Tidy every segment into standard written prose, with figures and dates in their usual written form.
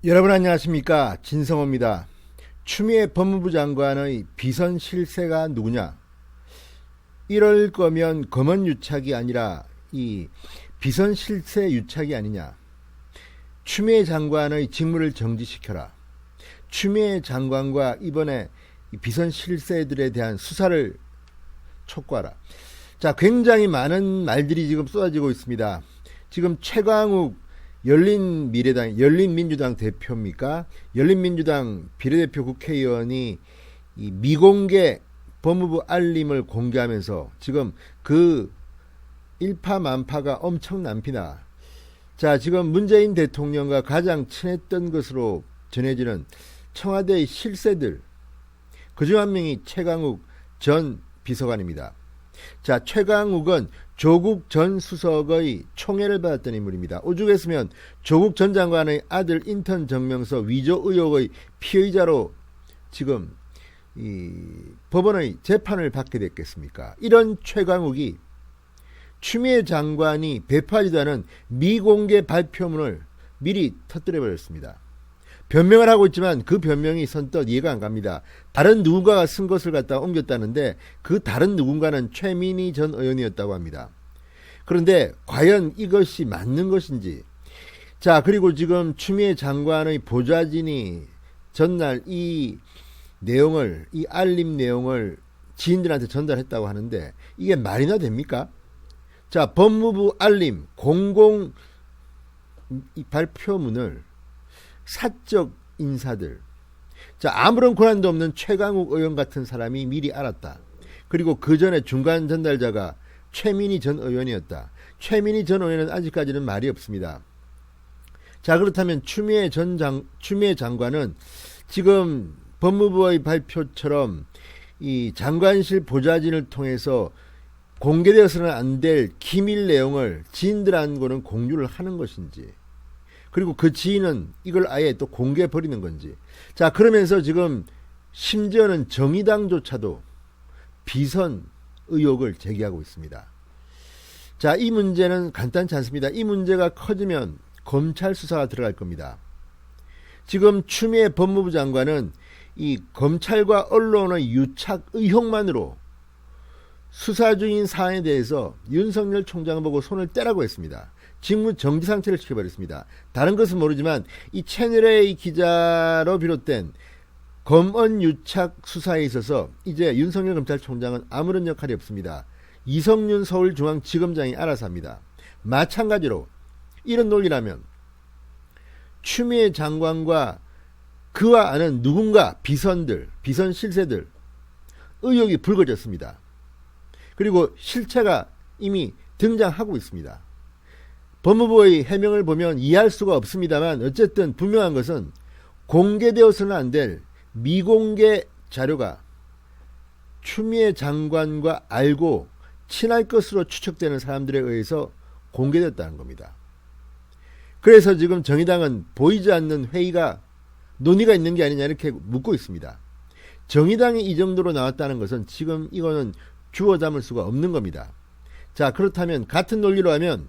여러분 안녕하십니까, 진성호입니다. 추미애 법무부 장관의 비선 실세가 누구냐? 이럴 거면 검언 유착이 아니라 이 비선 실세 유착이 아니냐? 추미애 장관의 직무를 정지시켜라. 추미애 장관과 이번에 비선 실세들에 대한 수사를 촉구하라. 자, 굉장히 많은 말들이 지금 쏟아지고 있습니다. 지금 최강욱 열린민주당 대표입니까? 열린민주당 비례대표 국회의원이 이 미공개 법무부 알림을 공개하면서 지금 그 일파만파가 엄청납니다. 자, 지금 문재인 대통령과 가장 친했던 것으로 전해지는 청와대의 실세들, 그중 한 명이 최강욱 전 비서관입니다. 자, 최강욱은 조국 전 수석의 총애를 받았던 인물입니다. 오죽했으면 조국 전 장관의 아들 인턴 정명서 위조 의혹의 피의자로 지금 이 법원의 재판을 받게 됐겠습니까? 이런 최강욱이 추미애 장관이 배포하지도 않은 미공개 발표문을 미리 터뜨려버렸습니다. 변명을 하고 있지만 그 변명이 선뜻 이해가 안 갑니다. 다른 누군가가 쓴 것을 갖다가 옮겼다는데 그 다른 누군가는 최민희 전 의원이었다고 합니다. 그런데 과연 이것이 맞는 것인지. 자, 그리고 지금 추미애 장관의 보좌진이 전날 이 알림 내용을 지인들한테 전달했다고 하는데 이게 말이나 됩니까? 자, 법무부 알림 공공 발표문을 사적 인사들, 자, 아무런 권한도 없는 최강욱 의원 같은 사람이 미리 알았다. 그리고 그 전에 중간 전달자가 최민희 전 의원이었다. 최민희 전 의원은 아직까지는 말이 없습니다. 자, 그렇다면 추미애 장관은 지금 법무부의 발표처럼 이 장관실 보좌진을 통해서 공개되어서는 안 될 기밀 내용을 지인들하고는 공유를 하는 것인지, 그리고 그 지인은 이걸 아예 또 공개해버리는 건지. 자, 그러면서 지금 심지어는 정의당조차도 비선 의혹을 제기하고 있습니다. 자, 이 문제는 간단치 않습니다. 이 문제가 커지면 검찰 수사가 들어갈 겁니다. 지금 추미애 법무부 장관은 이 검찰과 언론의 유착 의혹만으로 수사 중인 사안에 대해서 윤석열 총장을 보고 손을 떼라고 했습니다. 직무 정지 상태를 시켜버렸습니다. 다른 것은 모르지만 이 채널A 기자로 비롯된 검언 유착 수사에 있어서 이제 윤석열 검찰총장은 아무런 역할이 없습니다. 이성윤 서울중앙지검장이 알아서 합니다. 마찬가지로 이런 논리라면 추미애 장관과 그와 아는 누군가 비선 실세들 의혹이 불거졌습니다. 그리고 실체가 이미 등장하고 있습니다. 법무부의 해명을 보면 이해할 수가 없습니다만 어쨌든 분명한 것은 공개되어서는 안 될 미공개 자료가 추미애 장관과 알고 친할 것으로 추측되는 사람들에 의해서 공개됐다는 겁니다. 그래서 지금 정의당은 보이지 않는 논의가 있는 게 아니냐 이렇게 묻고 있습니다. 정의당이 이 정도로 나왔다는 것은 지금 이거는 주워 담을 수가 없는 겁니다. 자, 그렇다면 같은 논리로 하면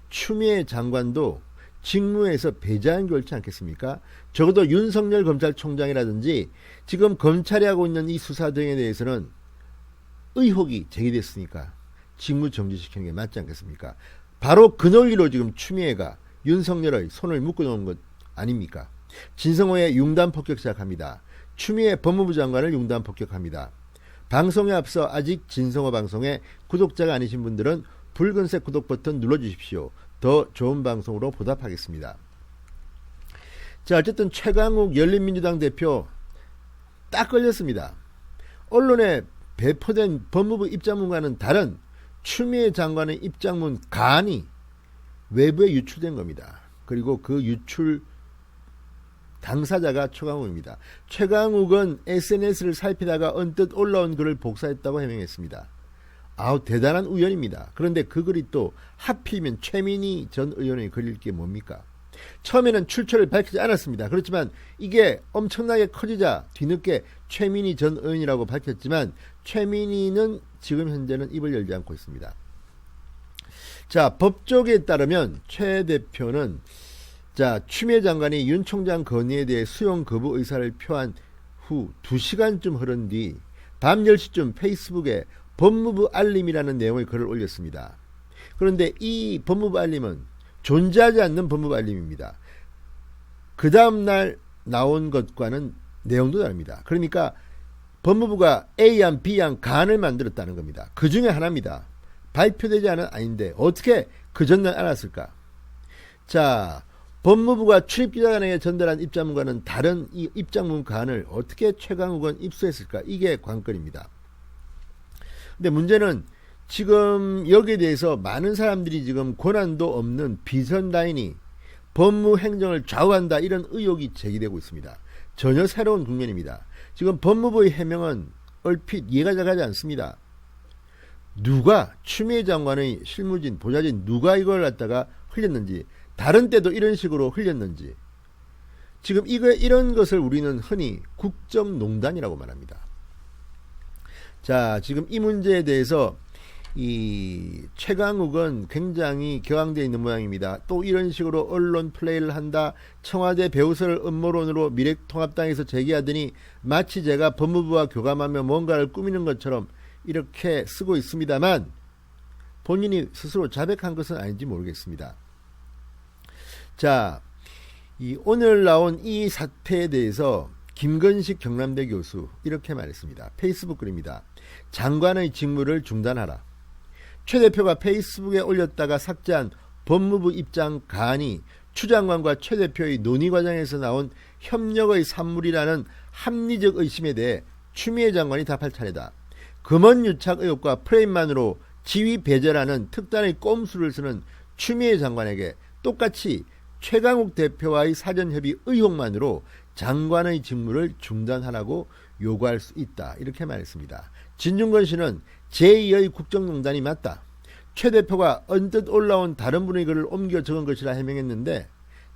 추미애 장관도 직무에서 배제하는 게 옳지 않겠습니까? 적어도 윤석열 검찰총장이라든지 지금 검찰이 하고 있는 이 수사 등에 대해서는 의혹이 제기됐으니까 직무 정지시키는 게 맞지 않겠습니까? 바로 그 논리로 지금 추미애가 윤석열의 손을 묶어놓은 것 아닙니까? 진성호의 융단 폭격 시작합니다. 추미애 법무부 장관을 융단 폭격합니다. 방송에 앞서 아직 진성호 방송에 구독자가 아니신 분들은 붉은색 구독 버튼 눌러주십시오. 더 좋은 방송으로 보답하겠습니다. 자, 어쨌든 최강욱 열린민주당 대표 딱 걸렸습니다. 언론에 배포된 법무부 입장문과는 다른 추미애 장관의 입장문 간이 외부에 유출된 겁니다. 그리고 그 유출 당사자가 최강욱입니다. 최강욱은 SNS를 살피다가 언뜻 올라온 글을 복사했다고 해명했습니다. 아우, 대단한 우연입니다. 그런데 그 글이 또 하필이면 최민희 전 의원의 글일 게 뭡니까? 처음에는 출처를 밝히지 않았습니다. 그렇지만 이게 엄청나게 커지자 뒤늦게 최민희 전 의원이라고 밝혔지만 최민희는 지금 현재는 입을 열지 않고 있습니다. 자, 법조계에 따르면 최 대표는 자, 추미애 장관이 윤 총장 건의에 대해 수용 거부 의사를 표한 후 2시간쯤 흐른 뒤 밤 10시쯤 페이스북에 법무부 알림이라는 내용의 글을 올렸습니다. 그런데 이 법무부 알림은 존재하지 않는 법무부 알림입니다. 그 다음날 나온 것과는 내용도 다릅니다. 그러니까 법무부가 A안, B안, 간을 만들었다는 겁니다. 그 중에 하나입니다. 발표되지 않은 아닌데 어떻게 그 전날 알았을까? 자, 법무부가 출입기자단에게 전달한 입장문과는 다른 이 입장문간을 어떻게 최강욱은 입수했을까? 이게 관건입니다. 근데 문제는 지금 여기에 대해서 많은 사람들이 지금 권한도 없는 비선 라인이 법무행정을 좌우한다 이런 의혹이 제기되고 있습니다. 전혀 새로운 국면입니다. 지금 법무부의 해명은 얼핏 이해가 잘 가지 않습니다. 누가 추미애 장관의 실무진, 보좌진 누가 이걸 갖다가 흘렸는지, 다른 때도 이런 식으로 흘렸는지, 지금 이런 것을 우리는 흔히 국정농단이라고 말합니다. 자, 지금 이 문제에 대해서 이 최강욱은 굉장히 격앙되어 있는 모양입니다. 또 이런 식으로 언론 플레이를 한다. 청와대 배우설 음모론으로 미래통합당에서 제기하더니 마치 제가 법무부와 교감하며 뭔가를 꾸미는 것처럼 이렇게 쓰고 있습니다만 본인이 스스로 자백한 것은 아닌지 모르겠습니다. 자, 오늘 나온 이 사태에 대해서 김건식 경남대 교수 이렇게 말했습니다. 페이스북 글입니다. 장관의 직무를 중단하라. 최 대표가 페이스북에 올렸다가 삭제한 법무부 입장 간이 추 장관과 최 대표의 논의 과정에서 나온 협력의 산물이라는 합리적 의심에 대해 추미애 장관이 답할 차례다. 금원유착 의혹과 프레임만으로 지위 배제라는 특단의 꼼수를 쓰는 추미애 장관에게 똑같이 최강욱 대표와의 사전협의 의혹만으로 장관의 직무를 중단하라고 요구할 수 있다. 이렇게 말했습니다. 진중권 씨는 제2의 국정농단이 맞다. 최 대표가 언뜻 올라온 다른 분의 글을 옮겨 적은 것이라 해명했는데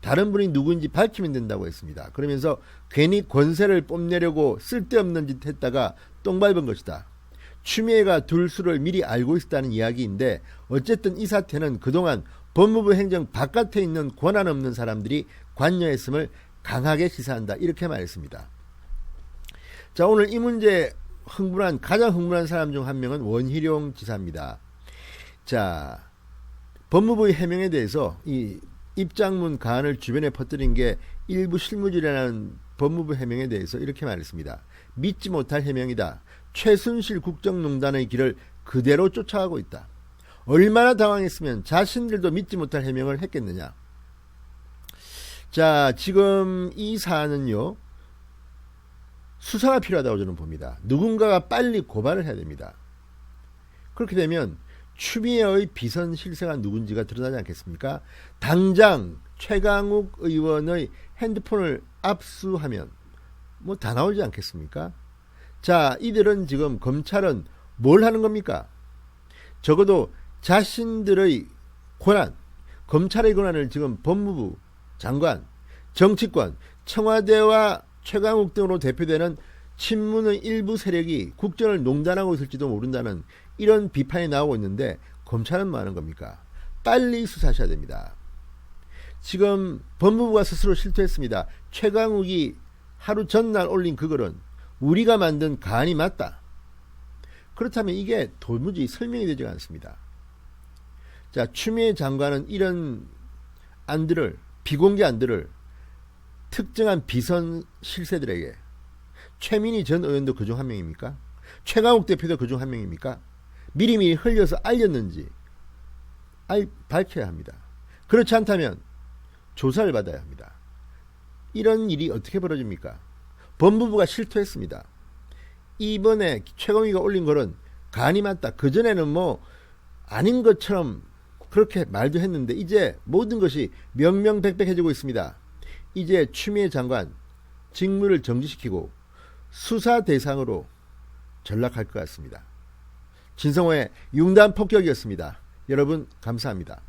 다른 분이 누구인지 밝히면 된다고 했습니다. 그러면서 괜히 권세를 뽐내려고 쓸데없는 짓 했다가 똥 밟은 것이다. 추미애가 둘 수를 미리 알고 있었다는 이야기인데 어쨌든 이 사태는 그동안 법무부 행정 바깥에 있는 권한 없는 사람들이 관여했음을 강하게 시사한다. 이렇게 말했습니다. 자, 오늘 이 문제 가장 흥분한 사람 중 한 명은 원희룡 지사입니다. 자, 법무부의 해명에 대해서 이 입장문 간을 주변에 퍼뜨린 게 일부 실무질이라는 법무부 해명에 대해서 이렇게 말했습니다. 믿지 못할 해명이다. 최순실 국정농단의 길을 그대로 쫓아가고 있다. 얼마나 당황했으면 자신들도 믿지 못할 해명을 했겠느냐. 자, 지금 이 사안은요, 수사가 필요하다고 저는 봅니다. 누군가가 빨리 고발을 해야 됩니다. 그렇게 되면 추미애의 비선 실세가 누군지가 드러나지 않겠습니까? 당장 최강욱 의원의 핸드폰을 압수하면 뭐 다 나오지 않겠습니까? 자, 이들은 지금 검찰은 뭘 하는 겁니까? 적어도 자신들의 권한, 검찰의 권한을 지금 법무부 장관, 정치권, 청와대와 최강욱 등으로 대표되는 친문의 일부 세력이 국정을 농단하고 있을지도 모른다는 이런 비판이 나오고 있는데 검찰은 뭐 하는 겁니까? 빨리 수사하셔야 됩니다. 지금 법무부가 스스로 실토했습니다. 최강욱이 하루 전날 올린 그 글은 우리가 만든 간이 맞다. 그렇다면 이게 도무지 설명이 되지 않습니다. 자, 추미애 장관은 이런 안들을, 비공개 안들을 특정한 비선 실세들에게, 최민희 전 의원도 그중 한 명입니까? 최강욱 대표도 그중 한 명입니까? 미리미리 흘려서 알렸는지 밝혀야 합니다. 그렇지 않다면 조사를 받아야 합니다. 이런 일이 어떻게 벌어집니까? 법무부가 실토했습니다. 이번에 최강욱이가 올린 글은 간이 맞다. 그전에는 뭐 아닌 것처럼 그렇게 말도 했는데 이제 모든 것이 명명백백해지고 있습니다. 이제 추미애 장관 직무를 정지시키고 수사 대상으로 전락할 것 같습니다. 진성호의 융단 폭격이었습니다. 여러분 감사합니다.